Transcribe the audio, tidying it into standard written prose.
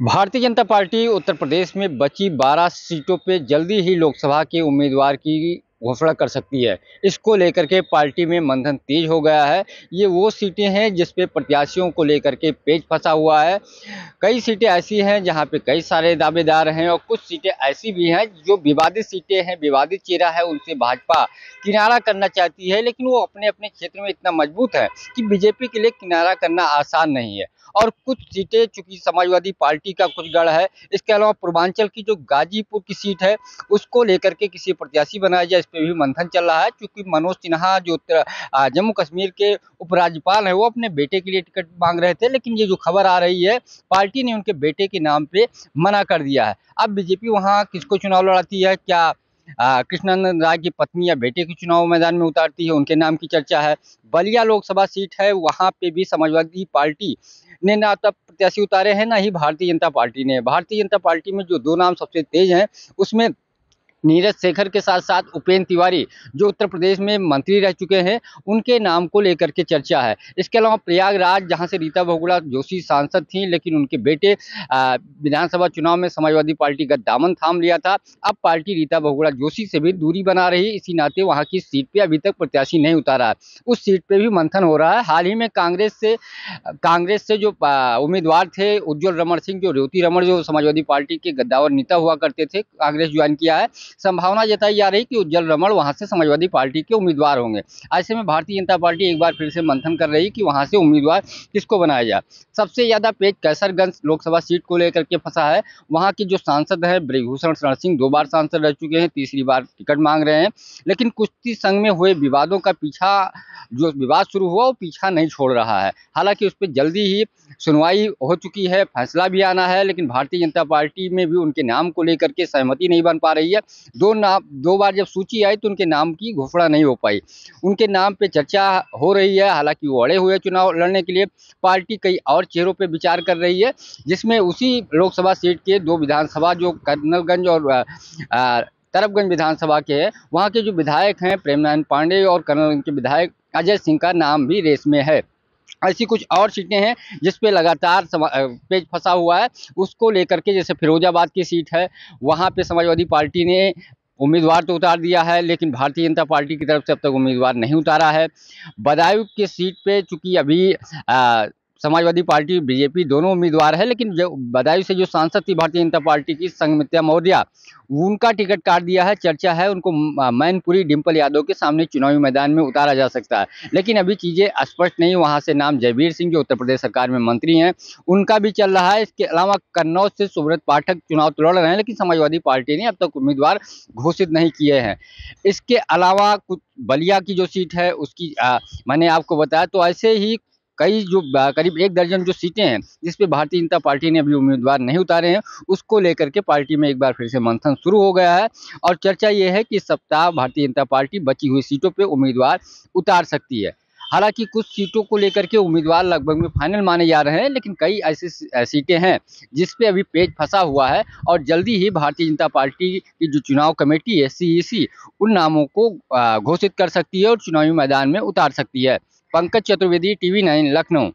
Bharatiya Janata party Uttar Pradesh में बची 12 सीटों पे जल्दी ही लोकसभा के उम्मीदवार की घोषणा कर सकती है। इसको लेकर के पार्टी में मंथन तेज हो गया है। ये वो सीटें हैं जिस पे प्रत्याशियों को लेकर के पेच फंसा हुआ है। कई सीटें ऐसी हैं जहां पे कई सारे दावेदार हैं और कुछ सीटें ऐसी भी हैं जो विवादित सीटें हैं, विवादित चेहरा है, उनसे भाजपा किनारा करना चाहती है, लेकिन वो अपने अपने क्षेत्र में इतना मजबूत है कि बीजेपी के लिए किनारा करना आसान नहीं है। और कुछ सीटें चूंकि समाजवादी पार्टी का कुछ गढ़ है, इसके अलावा पूर्वांचल की जो गाजीपुर की सीट है उसको लेकर के किसी प्रत्याशी बनाया जाए, इस पे भी मंथन चल रहा है। क्योंकि मनोज सिन्हा जो जम्मू कश्मीर के उपराज्यपाल है, वो अपने बेटे के लिए टिकट मांग रहे थे, लेकिन ये जो खबर आ रही है पार्टी ने उनके बेटे के नाम पे मना कर दिया है। अब बीजेपी वहां किसको चुनाव लड़ाती है, क्या कृष्णानंद राय की पत्नी या बेटे की चुनाव मैदान में उतारती है, उनके नाम की चर्चा है। बलिया लोकसभा सीट है, वहां पे भी समाजवादी पार्टी ने ना तब प्रत्याशी उतारे हैं, ना ही भारतीय जनता पार्टी ने। भारतीय जनता पार्टी में जो दो नाम सबसे तेज हैं उसमें नीरज शेखर के साथ साथ उपेंद्र तिवारी जो उत्तर प्रदेश में मंत्री रह चुके हैं, उनके नाम को लेकर के चर्चा है। इसके अलावा प्रयागराज, जहां से रीता बहुगुणा जोशी सांसद थी, लेकिन उनके बेटे विधानसभा चुनाव में समाजवादी पार्टी का दामन थाम लिया था। अब पार्टी रीता बहुगुणा जोशी से भी दूरी बना रही, इसी नाते वहां की सीट पे अभी तक प्रत्याशी नहीं उतारा है। उस सीट पे भी मंथन हो रहा है। हाल ही में कांग्रेस से जो उम्मीदवार थे उज्जवल रमण सिंह, जो रेवती रमण जो समाजवादी पार्टी के गद्दावर नेता हुआ करते थे, कांग्रेस ज्वाइन किया है। संभावना जताई जा रही कि उज्जवल रमण वहां से समाजवादी पार्टी के उम्मीदवार होंगे। ऐसे में भारतीय जनता पार्टी एक बार फिर से मंथन कर रही कि वहां से उम्मीदवार किसको बनाया जाए। सबसे ज्यादा पेच कैसरगंज लोकसभा सीट को लेकर के फंसा है। वहां के जो सांसद हैं ब्रिजभूषण शरण सिंह, 2 बार सांसद रह चुके हैं, तीसरी बार टिकट मांग रहे हैं। लेकिन कुश्ती संघ में हुए विवादों का पीछा, जो विवाद शुरू हुआ वो पीछा नहीं छोड़ रहा है। हालांकि उस पर जल्दी ही सुनवाई हो चुकी है, फैसला भी आना है, लेकिन भारतीय जनता पार्टी में भी उनके नाम को लेकर के सहमति नहीं बन पा रही है। 2 बार जब सूची आई तो उनके नाम की घोषणा नहीं हो पाई। उनके नाम पे चर्चा हो रही है। हालांकि वो अड़े हुए चुनाव लड़ने के लिए पार्टी कई और चेहरों पे विचार कर रही है, जिसमें उसी लोकसभा सीट के 2 विधानसभा जो कर्नलगंज और तरफगंज विधानसभा के हैं, वहाँ के जो विधायक हैं प्रेमनारायण पांडे और कर्नलगंज के विधायक अजय सिंह का नाम भी रेस में है। ऐसी कुछ और सीटें हैं जिस पे लगातार पेच फंसा हुआ है। उसको लेकर के जैसे फिरोजाबाद की सीट है, वहाँ पे समाजवादी पार्टी ने उम्मीदवार तो उतार दिया है, लेकिन भारतीय जनता पार्टी की तरफ से अब तक उम्मीदवार नहीं उतारा है। बदायूं की सीट पे चूंकि अभी समाजवादी पार्टी बीजेपी दोनों उम्मीदवार है, लेकिन जो बदायूं से जो सांसद थी भारतीय जनता पार्टी की संगमित्रा मौर्य, उनका टिकट काट दिया है। चर्चा है उनको मैनपुरी डिंपल यादव के सामने चुनावी मैदान में उतारा जा सकता है, लेकिन अभी चीजें स्पष्ट नहीं। वहां से नाम जयवीर सिंह जो उत्तर प्रदेश सरकार में मंत्री हैं, उनका भी चल रहा है। इसके अलावा कन्नौज से सुब्रत पाठक चुनाव तो लड़ रहे हैं, लेकिन समाजवादी पार्टी ने अब तक उम्मीदवार घोषित नहीं किए हैं। इसके अलावा कुछ बलिया की जो सीट है उसकी मैंने आपको बताया, तो ऐसे ही कई जो करीब 1 दर्जन जो सीटें हैं जिस पे भारतीय जनता पार्टी ने अभी उम्मीदवार नहीं उतारे हैं, उसको लेकर के पार्टी में एक बार फिर से मंथन शुरू हो गया है। और चर्चा ये है कि इस सप्ताह भारतीय जनता पार्टी बची हुई सीटों पे उम्मीदवार उतार सकती है। हालांकि कुछ सीटों को लेकर के उम्मीदवार लगभग में फाइनल माने जा रहे हैं, लेकिन कई ऐसी सीटें हैं जिस पे अभी पेच फंसा हुआ है और जल्दी ही भारतीय जनता पार्टी की जो चुनाव कमेटी है CEC, उन नामों को घोषित कर सकती है और चुनावी मैदान में उतार सकती है। पंकज चतुर्वेदी, TV9 लखनऊ।